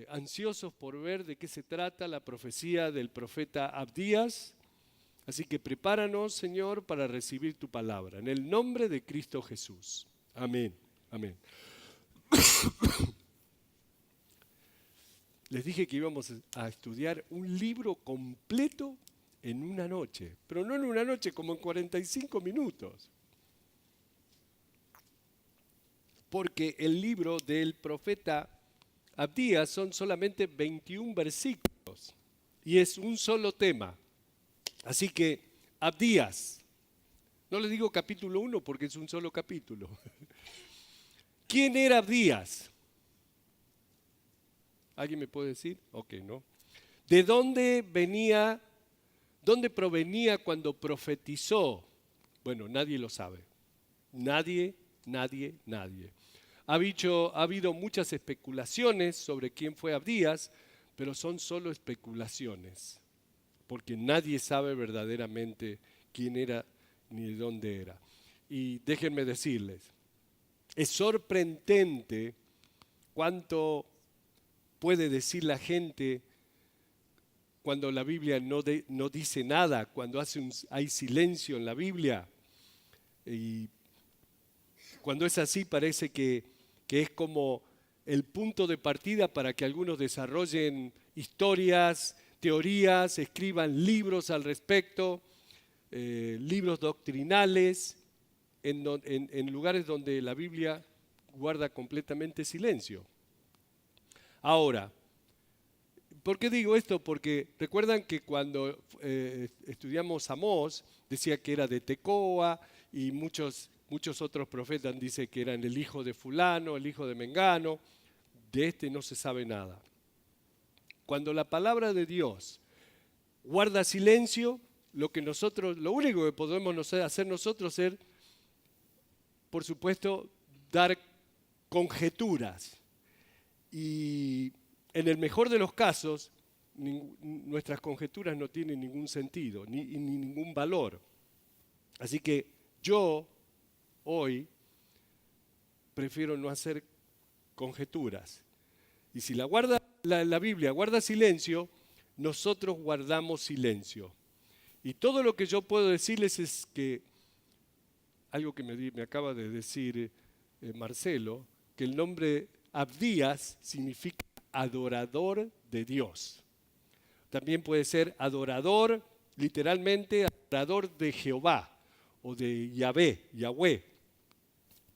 ansiosos por ver de qué se trata la profecía del profeta Abdías. Así que prepáranos, Señor, para recibir tu palabra. En el nombre de Cristo Jesús. Amén. Amén. Les dije que íbamos a estudiar un libro completo en una noche, pero no en una noche, como en 45 minutos. Porque el libro del profeta Abdías son solamente 21 versículos y es un solo tema. Así que Abdías, no le digo capítulo 1 porque es un solo capítulo. ¿Quién era Abdías? ¿Alguien me puede decir? Ok, ¿no? ¿De dónde venía, dónde provenía cuando profetizó? Bueno, nadie lo sabe. Nadie. Ha habido muchas especulaciones sobre quién fue Abdías, pero son solo especulaciones, porque nadie sabe verdaderamente quién era ni de dónde era. Y déjenme decirles, es sorprendente cuánto puede decir la gente cuando la Biblia no dice nada, cuando hay silencio en la Biblia. Y cuando es así parece que es como el punto de partida para que algunos desarrollen historias, teorías, escriban libros al respecto, libros doctrinales, en lugares donde la Biblia guarda completamente silencio. Ahora, ¿por qué digo esto? Porque recuerdan que cuando estudiamos Amós, decía que era de Tecoa y muchos otros profetas dicen que eran el hijo de fulano, el hijo de Mengano. De este no se sabe nada. Cuando la palabra de Dios guarda silencio, lo único que podemos hacer nosotros es, por supuesto, dar conjeturas. Y en el mejor de los casos, nuestras conjeturas no tienen ningún sentido, ni ningún valor. Así que yo hoy prefiero no hacer conjeturas. Y si la Biblia guarda silencio, nosotros guardamos silencio. Y todo lo que yo puedo decirles es que, algo que me acaba de decir Marcelo, que el nombre Abdías significa adorador de Dios. También puede ser adorador, literalmente adorador de Jehová o de Yahweh.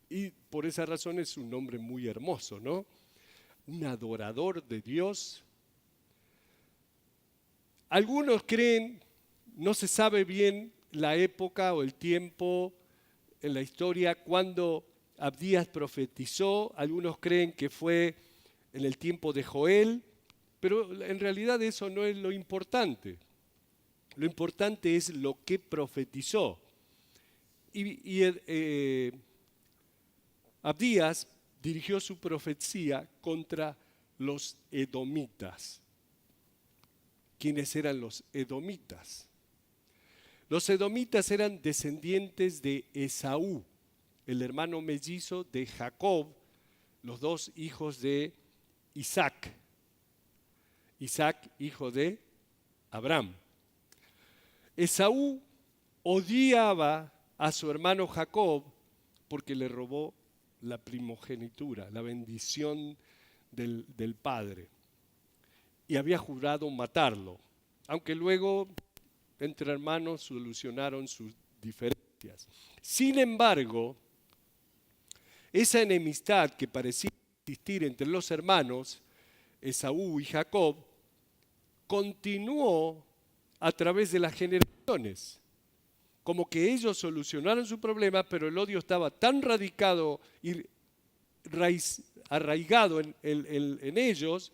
Y por esa razón es un nombre muy hermoso, ¿no? Un adorador de Dios. Algunos creen, no se sabe bien la época o el tiempo en la historia cuando Abdías profetizó. Algunos creen que fue en el tiempo de Joel, pero en realidad eso no es lo importante. Lo importante es lo que profetizó. Abdías dirigió su profecía contra los edomitas. ¿Quiénes eran los edomitas? Los edomitas eran descendientes de Esaú, el hermano mellizo de Jacob, los dos hijos de Isaac. Isaac, hijo de Abraham. Esaú odiaba a su hermano Jacob porque le robó la primogenitura, la bendición del padre. Y había jurado matarlo, aunque luego entre hermanos solucionaron sus diferencias. Sin embargo, esa enemistad que parecía existir entre los hermanos, Esaú y Jacob, continuó a través de las generaciones. Como que ellos solucionaron su problema, pero el odio estaba tan radicado y arraigado en ellos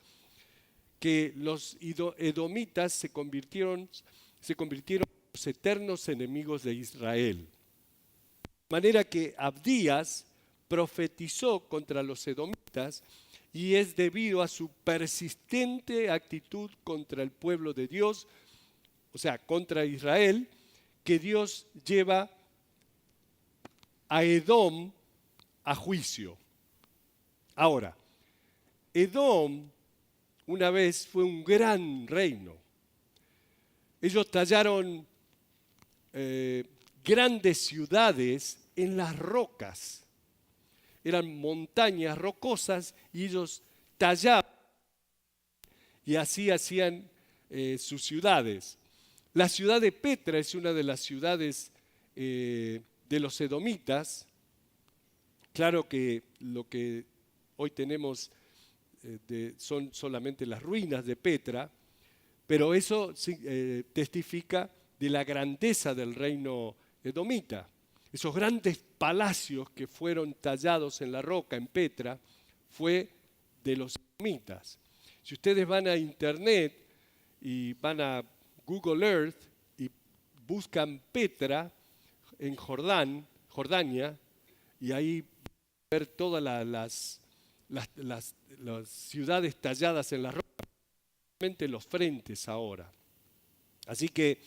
que los edomitas se convirtieron en los eternos enemigos de Israel. De manera que Abdías profetizó contra los edomitas y es debido a su persistente actitud contra el pueblo de Dios, o sea, contra Israel, que Dios lleva a Edom a juicio. Ahora, Edom una vez fue un gran reino. Ellos tallaron grandes ciudades en las rocas. Eran montañas rocosas y ellos tallaban y así hacían sus ciudades. La ciudad de Petra es una de las ciudades de los edomitas. Claro que lo que hoy tenemos son solamente las ruinas de Petra, pero eso testifica de la grandeza del reino edomita. Esos grandes palacios que fueron tallados en la roca, en Petra, fue de los edomitas. Si ustedes van a internet y van a Google Earth y buscan Petra en Jordania, y ahí ver todas las ciudades talladas en la roca, especialmente los frentes ahora. Así que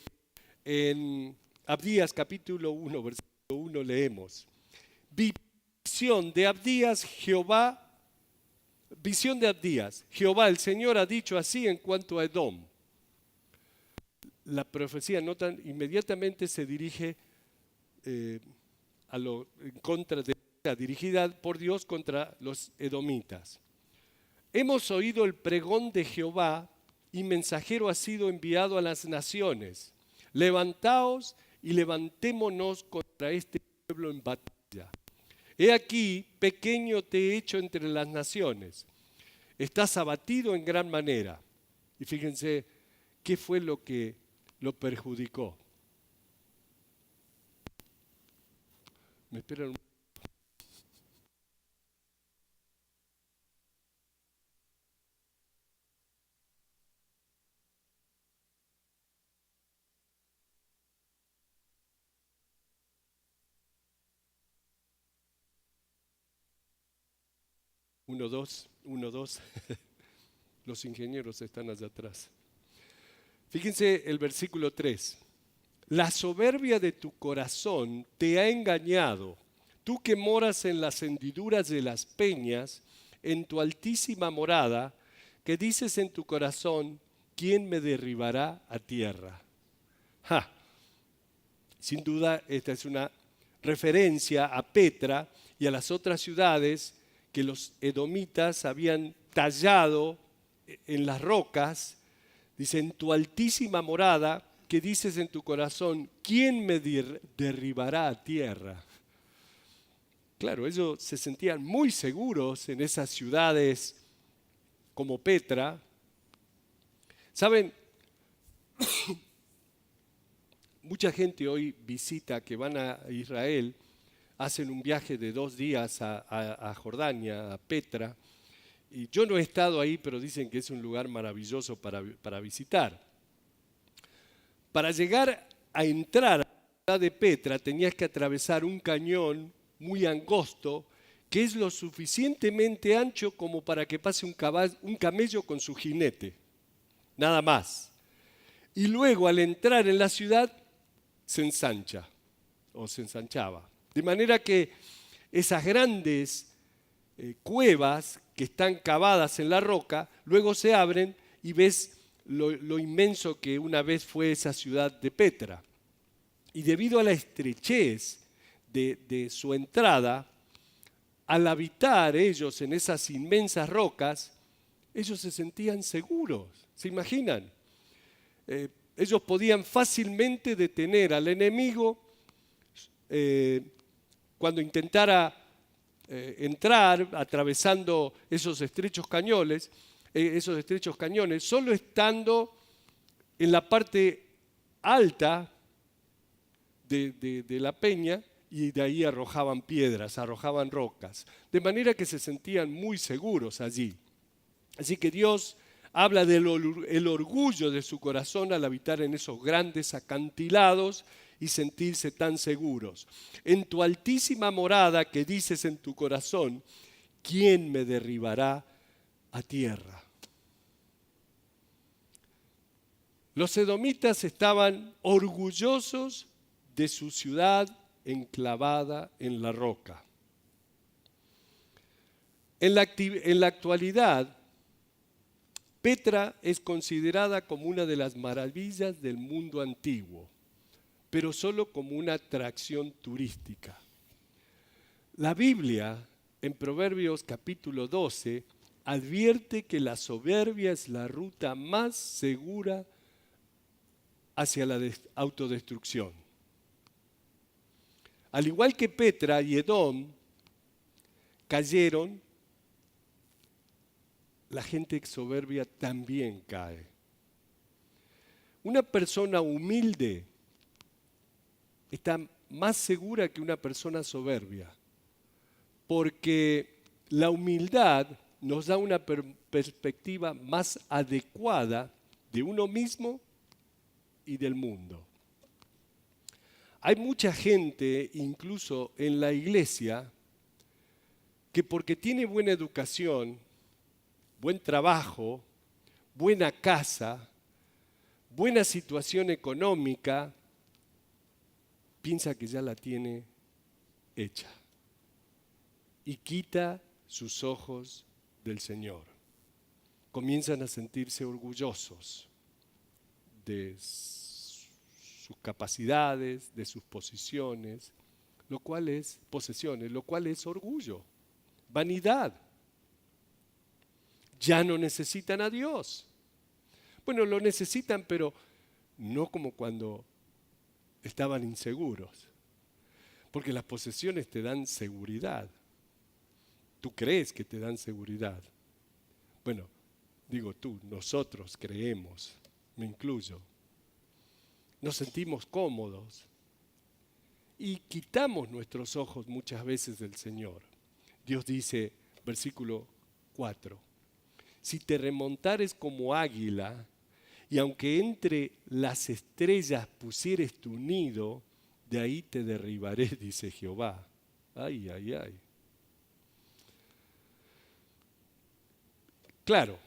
en Abdías capítulo 1, versículo 1 leemos: visión de Abdías, Jehová el Señor ha dicho así en cuanto a Edom. La profecía inmediatamente se dirige en contra de dirigida por Dios contra los edomitas. Hemos oído el pregón de Jehová y mensajero ha sido enviado a las naciones. Levantaos y levantémonos contra este pueblo en batalla. He aquí, pequeño te he hecho entre las naciones. Estás abatido en gran manera. Y fíjense, ¿qué fue lo que lo perjudicó? Me esperan un... 1, 2, 1, 2. Los ingenieros están allá atrás. Fíjense el versículo 3. La soberbia de tu corazón te ha engañado. Tú que moras en las hendiduras de las peñas, en tu altísima morada, que dices en tu corazón, ¿quién me derribará a tierra? ¡Ja! Sin duda, esta es una referencia a Petra y a las otras ciudades que los edomitas habían tallado en las rocas. Dice, en tu altísima morada, que dices en tu corazón, ¿quién me derribará a tierra? Claro, ellos se sentían muy seguros en esas ciudades como Petra. ¿Saben? Mucha gente hoy visita, que van a Israel, hacen un viaje de 2 días a Jordania, a Petra. Y yo no he estado ahí, pero dicen que es un lugar maravilloso para visitar. Para llegar a entrar a la ciudad de Petra tenías que atravesar un cañón muy angosto, que es lo suficientemente ancho como para que pase un camello con su jinete, nada más. Y luego al entrar en la ciudad se ensancha o se ensanchaba. De manera que esas grandes cuevas que están cavadas en la roca, luego se abren y ves lo inmenso que una vez fue esa ciudad de Petra. Y debido a la estrechez de su entrada, al habitar ellos en esas inmensas rocas, ellos se sentían seguros. ¿Se imaginan? Ellos podían fácilmente detener al enemigo cuando intentara entrar atravesando esos estrechos cañones, solo estando en la parte alta de la peña, y de ahí arrojaban piedras, arrojaban rocas, de manera que se sentían muy seguros allí. Así que Dios habla del orgullo de su corazón al habitar en esos grandes acantilados y sentirse tan seguros. En tu altísima morada que dices en tu corazón, ¿quién me derribará a tierra? Los edomitas estaban orgullosos de su ciudad enclavada en la roca. En la actualidad, Petra es considerada como una de las maravillas del mundo antiguo, pero solo como una atracción turística. La Biblia, en Proverbios capítulo 12, advierte que la soberbia es la ruta más segura hacia la autodestrucción. Al igual que Petra y Edom cayeron, la gente soberbia también cae. Una persona humilde está más segura que una persona soberbia, porque la humildad nos da una perspectiva más adecuada de uno mismo y del mundo. Hay mucha gente, incluso en la iglesia, que porque tiene buena educación, buen trabajo, buena casa, buena situación económica, piensa que ya la tiene hecha y quita sus ojos del Señor. Comienzan a sentirse orgullosos de sus capacidades, de sus posiciones, lo cual es posesiones, lo cual es orgullo, vanidad. Ya no necesitan a Dios. Bueno, lo necesitan, pero no como cuando estaban inseguros, porque las posesiones te dan seguridad. Tú crees que te dan seguridad. Bueno, digo tú, nosotros creemos, me incluyo. Nos sentimos cómodos y quitamos nuestros ojos muchas veces del Señor. Dios dice, versículo 4, si te remontares como águila, y aunque entre las estrellas pusieres tu nido, de ahí te derribaré, dice Jehová. Ay, ay, ay. Claro,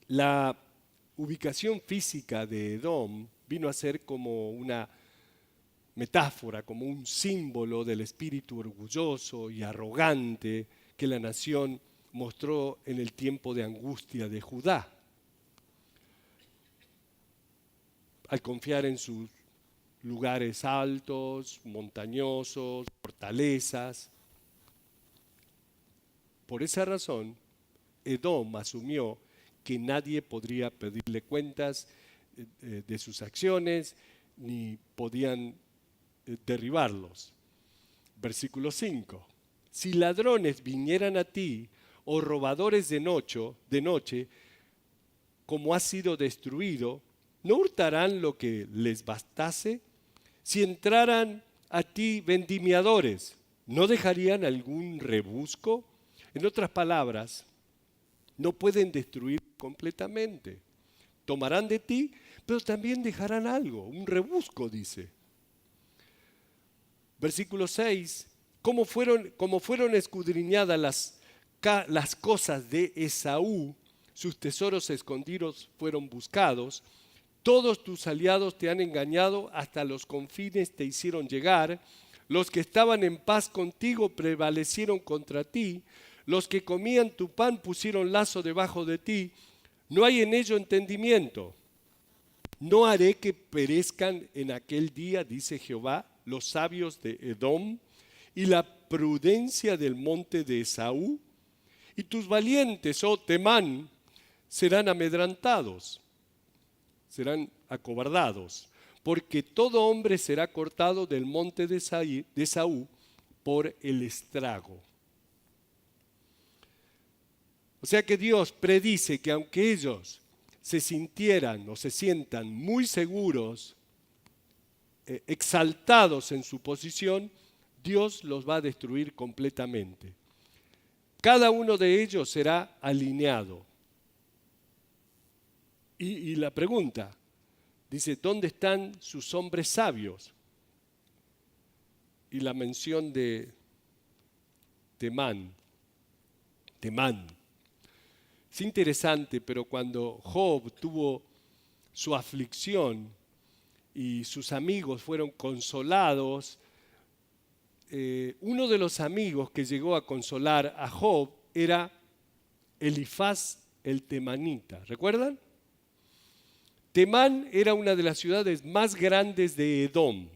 la ubicación física de Edom vino a ser como una metáfora, como un símbolo del espíritu orgulloso y arrogante que la nación mostró en el tiempo de angustia de Judá. Al confiar en sus lugares altos, montañosos, fortalezas. Por esa razón, Edom asumió que nadie podría pedirle cuentas de sus acciones, ni podían derribarlos. Versículo 5. Si ladrones vinieran a ti, o robadores de noche, como ha sido destruido, ¿no hurtarán lo que les bastase? Si entraran a ti vendimiadores, ¿no dejarían algún rebusco? En otras palabras, no pueden destruir completamente. Tomarán de ti, pero también dejarán algo, un rebusco, dice. Versículo 6. Como fueron escudriñadas las cosas de Esaú, sus tesoros escondidos fueron buscados. Todos tus aliados te han engañado, hasta los confines te hicieron llegar. Los que estaban en paz contigo prevalecieron contra ti. Los que comían tu pan pusieron lazo debajo de ti. No hay en ello entendimiento. No haré que perezcan en aquel día, dice Jehová, los sabios de Edom y la prudencia del monte de Esaú. Y tus valientes, oh Temán, serán amedrantados, serán acobardados, porque todo hombre será cortado del monte de Esaú por el estrago. O sea que Dios predice que aunque ellos se sintieran o se sientan muy seguros, exaltados en su posición, Dios los va a destruir completamente. Cada uno de ellos será alineado. Y la pregunta, dice, ¿dónde están sus hombres sabios? Y la mención de Temán. Es interesante, pero cuando Job tuvo su aflicción y sus amigos fueron consolados, uno de los amigos que llegó a consolar a Job era Elifaz el temanita. ¿Recuerdan? Temán era una de las ciudades más grandes de Edom.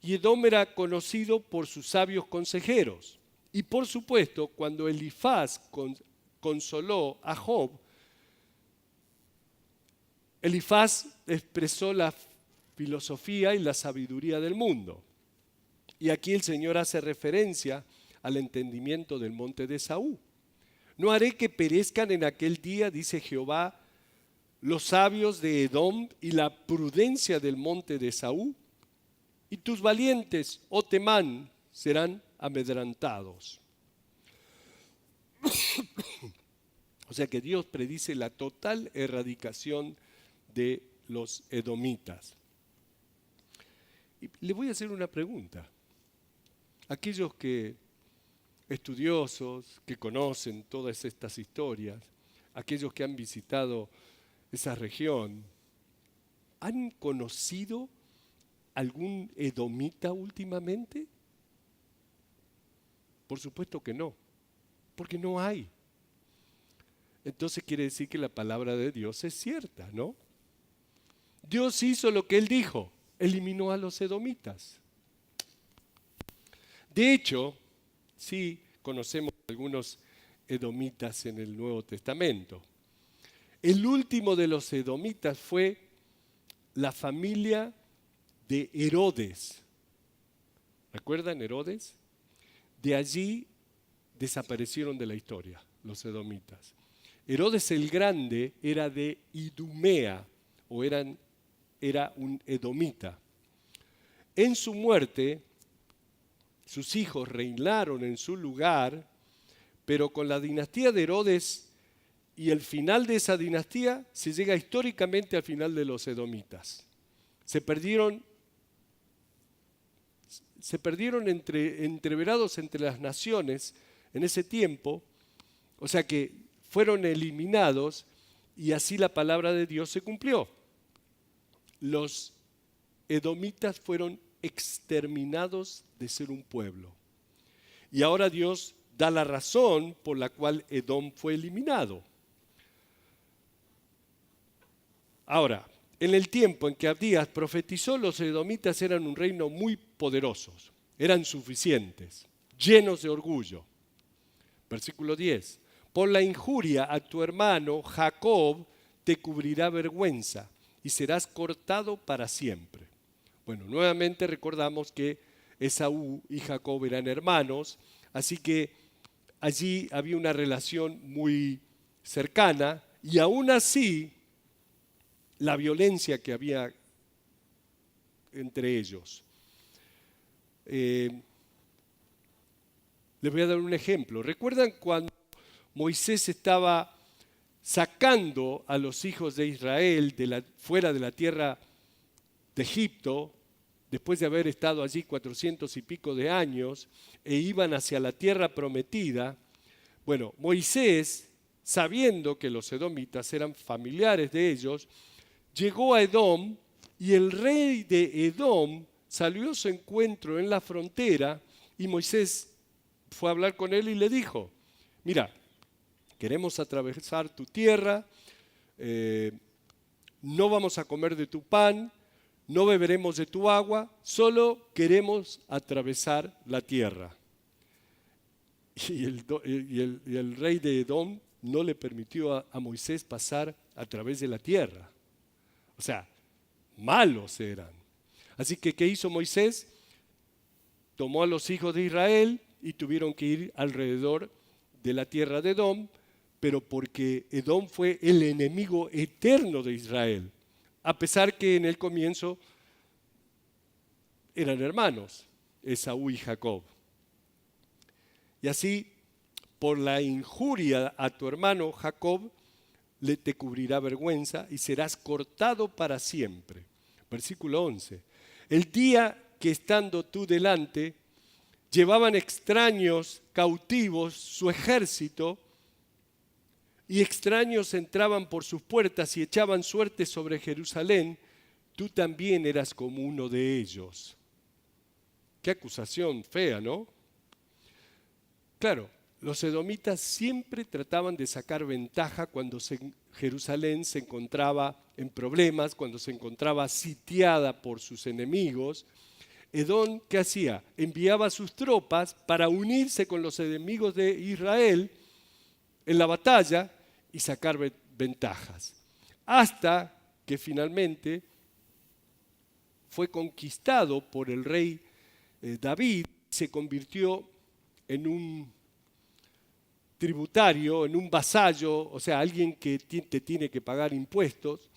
Y Edom era conocido por sus sabios consejeros. Y por supuesto, cuando Elifaz consoló a Job, Elifaz expresó la filosofía y la sabiduría del mundo. Y aquí el Señor hace referencia al entendimiento del monte de Esaú. No haré que perezcan en aquel día, dice Jehová, los sabios de Edom y la prudencia del monte de Esaú, y tus valientes, oh Temán, serán amedrentados. O sea que Dios predice la total erradicación de los edomitas. Y le voy a hacer una pregunta. Aquellos que estudiosos, que conocen todas estas historias, aquellos que han visitado esa región, ¿han conocido algún edomita últimamente? Por supuesto que no, porque no hay. Entonces quiere decir que la palabra de Dios es cierta, ¿no? Dios hizo lo que Él dijo, eliminó a los edomitas. De hecho, sí conocemos algunos edomitas en el Nuevo Testamento. El último de los edomitas fue la familia de Herodes. ¿Recuerdan Herodes? De allí desaparecieron de la historia los edomitas. Herodes el Grande era de Idumea, o era un edomita. En su muerte, sus hijos reinaron en su lugar, pero con la dinastía de Herodes y el final de esa dinastía se llega históricamente al final de los edomitas. Se perdieron entreverados entre las naciones en ese tiempo, o sea que fueron eliminados y así la palabra de Dios se cumplió. Los edomitas fueron exterminados de ser un pueblo. Y ahora Dios da la razón por la cual Edom fue eliminado. Ahora, en el tiempo en que Abdías profetizó, los edomitas eran un reino muy poderosos, eran suficientes, llenos de orgullo. Versículo 10. Por la injuria a tu hermano Jacob te cubrirá vergüenza y serás cortado para siempre. Bueno, nuevamente recordamos que Esaú y Jacob eran hermanos, así que allí había una relación muy cercana y aún así la violencia que había entre ellos. Les voy a dar un ejemplo. ¿Recuerdan cuando Moisés estaba sacando a los hijos de Israel fuera de la tierra de Egipto, después de haber estado allí 400 y pico de años, e iban hacia la tierra prometida? Bueno, Moisés, sabiendo que los edomitas eran familiares de ellos, llegó a Edom y el rey de Edom salió a su encuentro en la frontera y Moisés fue a hablar con él y le dijo, mira, queremos atravesar tu tierra, no vamos a comer de tu pan, no beberemos de tu agua, solo queremos atravesar la tierra. Y el rey de Edom no le permitió a Moisés pasar a través de la tierra. O sea, malos eran. Así que, ¿qué hizo Moisés? Tomó a los hijos de Israel y tuvieron que ir alrededor de la tierra de Edom, pero porque Edom fue el enemigo eterno de Israel, a pesar que en el comienzo eran hermanos, Esaú y Jacob. Y así, por la injuria a tu hermano Jacob, te cubrirá vergüenza y serás cortado para siempre. Versículo 11. El día que estando tú delante, llevaban extraños cautivos su ejército, y extraños entraban por sus puertas y echaban suerte sobre Jerusalén, tú también eras como uno de ellos. Qué acusación fea, ¿no? Claro, Los edomitas siempre trataban de sacar ventaja cuando Jerusalén se encontraba en problemas, cuando se encontraba sitiada por sus enemigos. Edom, ¿qué hacía? Enviaba a sus tropas para unirse con los enemigos de Israel en la batalla y sacar ventajas. Hasta que finalmente fue conquistado por el rey David, se convirtió en un tributario, en un vasallo, o sea, alguien que te tiene que pagar impuestos.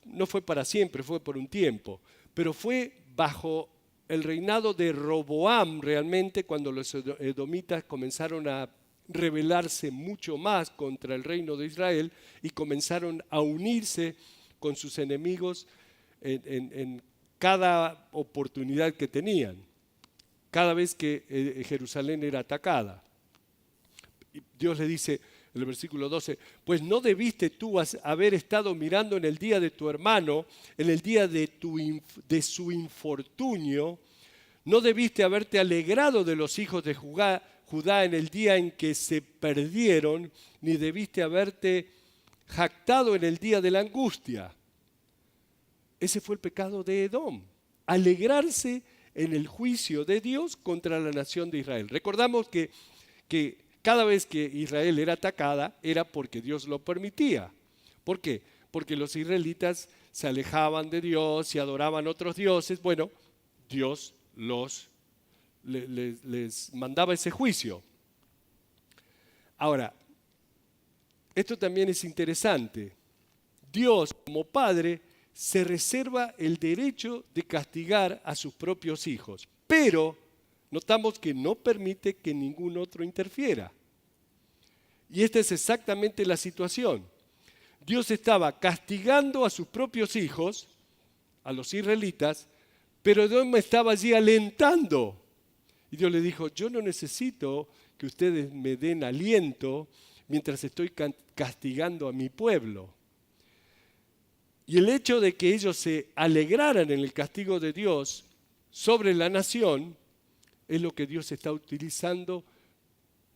No fue para siempre, fue por un tiempo, pero fue bajo el reinado de Roboam realmente cuando los edomitas comenzaron a rebelarse mucho más contra el reino de Israel y comenzaron a unirse con sus enemigos en cada oportunidad que tenían, cada vez que Jerusalén era atacada. Dios le dice en el versículo 12, pues no debiste tú haber estado mirando en el día de tu hermano, en el día de su infortunio, no debiste haberte alegrado de los hijos de Judá en el día en que se perdieron, ni debiste haberte jactado en el día de la angustia. Ese fue el pecado de Edom, alegrarse en el juicio de Dios contra la nación de Israel. Recordamos que cada vez que Israel era atacada era porque Dios lo permitía. ¿Por qué? Porque los israelitas se alejaban de Dios y adoraban otros dioses. Bueno, Dios les mandaba ese juicio. Ahora, esto también es interesante. Dios, como Padre, se reserva el derecho de castigar a sus propios hijos, pero notamos que no permite que ningún otro interfiera. Y esta es exactamente la situación. Dios estaba castigando a sus propios hijos, a los israelitas, pero Edom estaba allí alentando. Y Dios le dijo, yo no necesito que ustedes me den aliento mientras estoy castigando a mi pueblo. Y el hecho de que ellos se alegraran en el castigo de Dios sobre la nación es lo que Dios está utilizando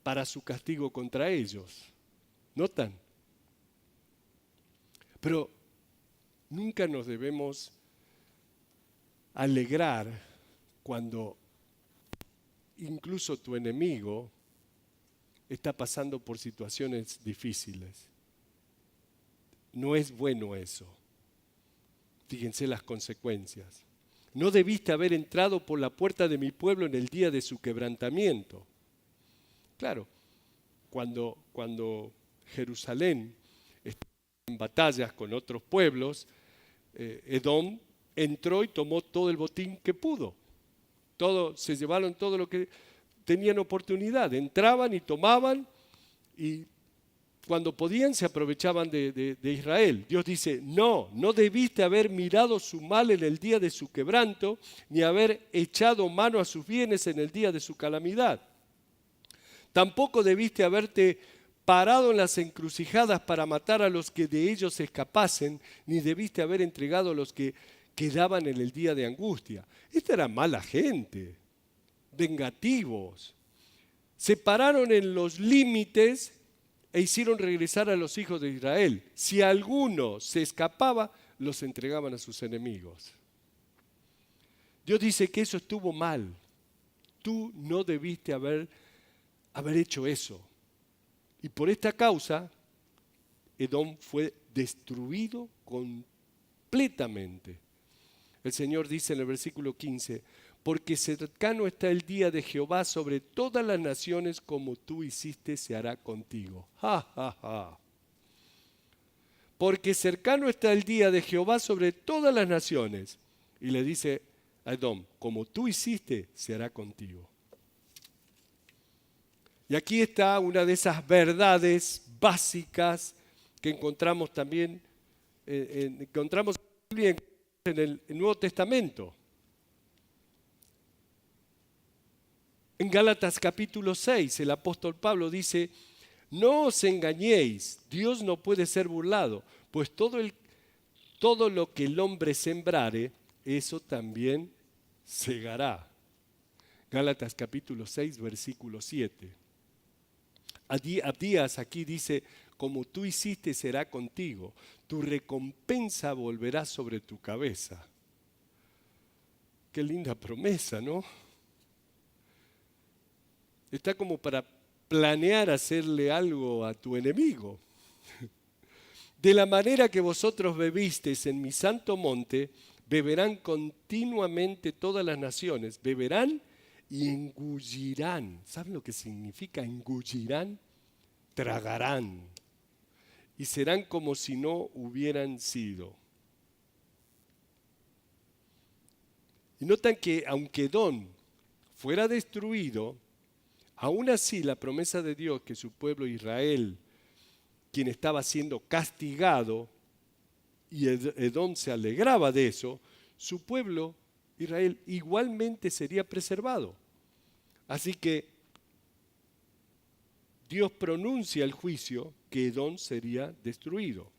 para su castigo contra ellos. ¿Notan? Pero nunca nos debemos alegrar cuando incluso tu enemigo está pasando por situaciones difíciles. No es bueno eso. Fíjense las consecuencias. No debiste haber entrado por la puerta de mi pueblo en el día de su quebrantamiento. Claro, cuando Jerusalén estaba en batallas con otros pueblos, Edom entró y tomó todo el botín que pudo. Se llevaron todo lo que tenían oportunidad. Entraban y tomaban y cuando podían se aprovechaban de Israel. Dios dice, no debiste haber mirado su mal en el día de su quebranto, ni haber echado mano a sus bienes en el día de su calamidad. Tampoco debiste haberte parado en las encrucijadas para matar a los que de ellos escapasen, ni debiste haber entregado a los que quedaban en el día de angustia. Esta era mala gente, vengativos. Se pararon en los límites e hicieron regresar a los hijos de Israel. Si alguno se escapaba, los entregaban a sus enemigos. Dios dice que eso estuvo mal. Tú no debiste haber hecho eso. Y por esta causa, Edom fue destruido completamente. El Señor dice en el versículo 15, porque cercano está el día de Jehová sobre todas las naciones, como tú hiciste se hará contigo. ¡Ja, ja, ja! Porque cercano está el día de Jehová sobre todas las naciones. Y le dice a Edom, como tú hiciste se hará contigo. Y aquí está una de esas verdades básicas que encontramos también en el Nuevo Testamento. En Gálatas capítulo 6, el apóstol Pablo dice, no os engañéis, Dios no puede ser burlado, pues todo lo que el hombre sembrare, eso también segará. Gálatas capítulo 6, versículo 7. Abdías aquí dice, como tú hiciste será contigo, tu recompensa volverá sobre tu cabeza. Qué linda promesa, ¿no? Está como para planear hacerle algo a tu enemigo. De la manera que vosotros bebisteis en mi santo monte, beberán continuamente todas las naciones, beberán y engullirán. ¿Saben lo que significa engullirán? Tragarán. Y serán como si no hubieran sido. Y notan que aunque Edom fuera destruido, aún así la promesa de Dios que su pueblo Israel, quien estaba siendo castigado, y Edom se alegraba de eso, su pueblo Israel igualmente sería preservado. Así que Dios pronuncia el juicio que Edom sería destruido.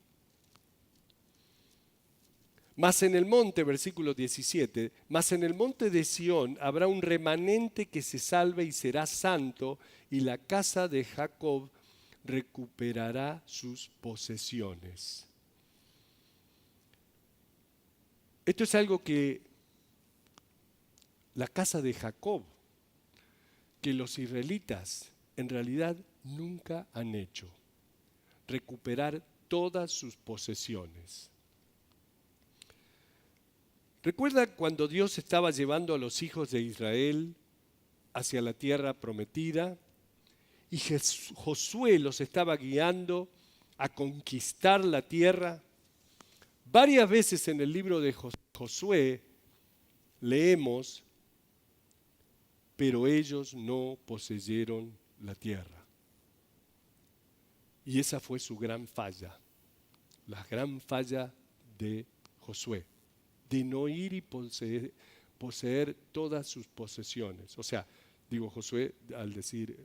Mas en el monte, versículo 17, mas en el monte de Sión habrá un remanente que se salve y será santo, y la casa de Jacob recuperará sus posesiones. Esto es algo que la casa de Jacob, que los israelitas en realidad nunca han hecho, recuperar todas sus posesiones. ¿Recuerda cuando Dios estaba llevando a los hijos de Israel hacia la tierra prometida y Josué los estaba guiando a conquistar la tierra? Varias veces en el libro de Josué leemos, pero ellos no poseyeron la tierra. Y esa fue su gran falla, la gran falla de Josué, de no ir y poseer todas sus posesiones. O sea, digo Josué al decir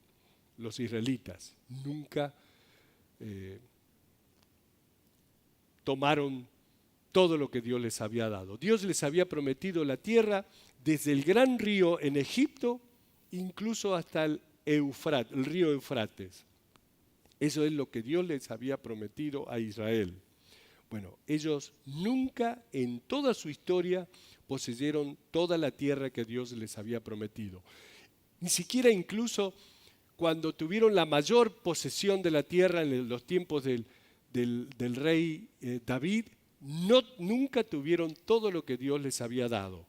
los israelitas, nunca tomaron todo lo que Dios les había dado. Dios les había prometido la tierra desde el gran río en Egipto, incluso hasta el río Eufrates. Eso es lo que Dios les había prometido a Israel. Bueno, ellos nunca en toda su historia poseyeron toda la tierra que Dios les había prometido. Ni siquiera incluso cuando tuvieron la mayor posesión de la tierra en los tiempos del rey David, nunca tuvieron todo lo que Dios les había dado.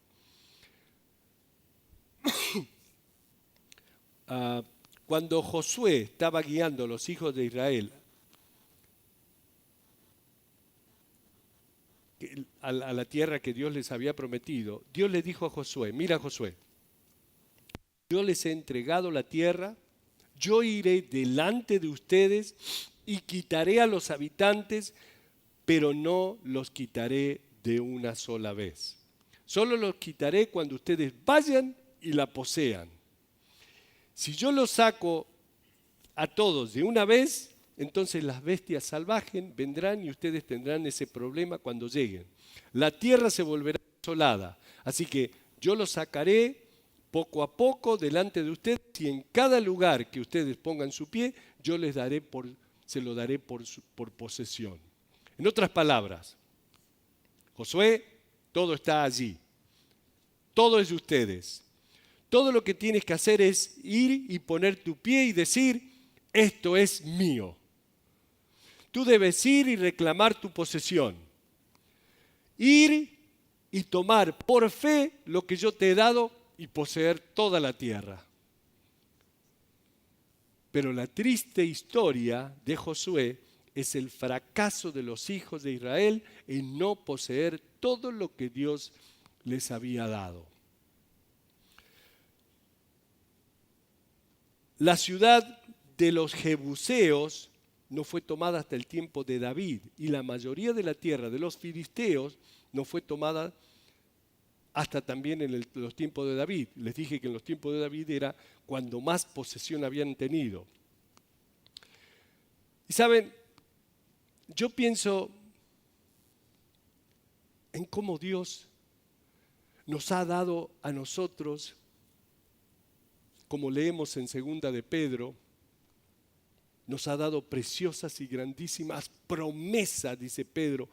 Cuando Josué estaba guiando a los hijos de Israel a la tierra que Dios les había prometido, Dios le dijo a Josué, mira Josué, yo les he entregado la tierra, yo iré delante de ustedes y quitaré a los habitantes, pero no los quitaré de una sola vez. Solo los quitaré cuando ustedes vayan y la posean. Si yo los saco a todos de una vez, entonces las bestias salvajes vendrán y ustedes tendrán ese problema cuando lleguen. La tierra se volverá desolada, así que yo los sacaré poco a poco delante de ustedes y en cada lugar que ustedes pongan su pie, yo se lo daré por posesión. En otras palabras, Josué, todo está allí, todo es de ustedes. Todo lo que tienes que hacer es ir y poner tu pie y decir, esto es mío. Tú debes ir y reclamar tu posesión. Ir y tomar por fe lo que yo te he dado y poseer toda la tierra. Pero la triste historia de Josué es el fracaso de los hijos de Israel en no poseer todo lo que Dios les había dado. La ciudad de los jebuseos no fue tomada hasta el tiempo de David y la mayoría de la tierra de los filisteos no fue tomada hasta también en los tiempos de David. Les dije que en los tiempos de David era cuando más posesión habían tenido. Y saben, yo pienso en cómo Dios nos ha dado a nosotros como leemos en segunda de Pedro, nos ha dado preciosas y grandísimas promesas, dice Pedro,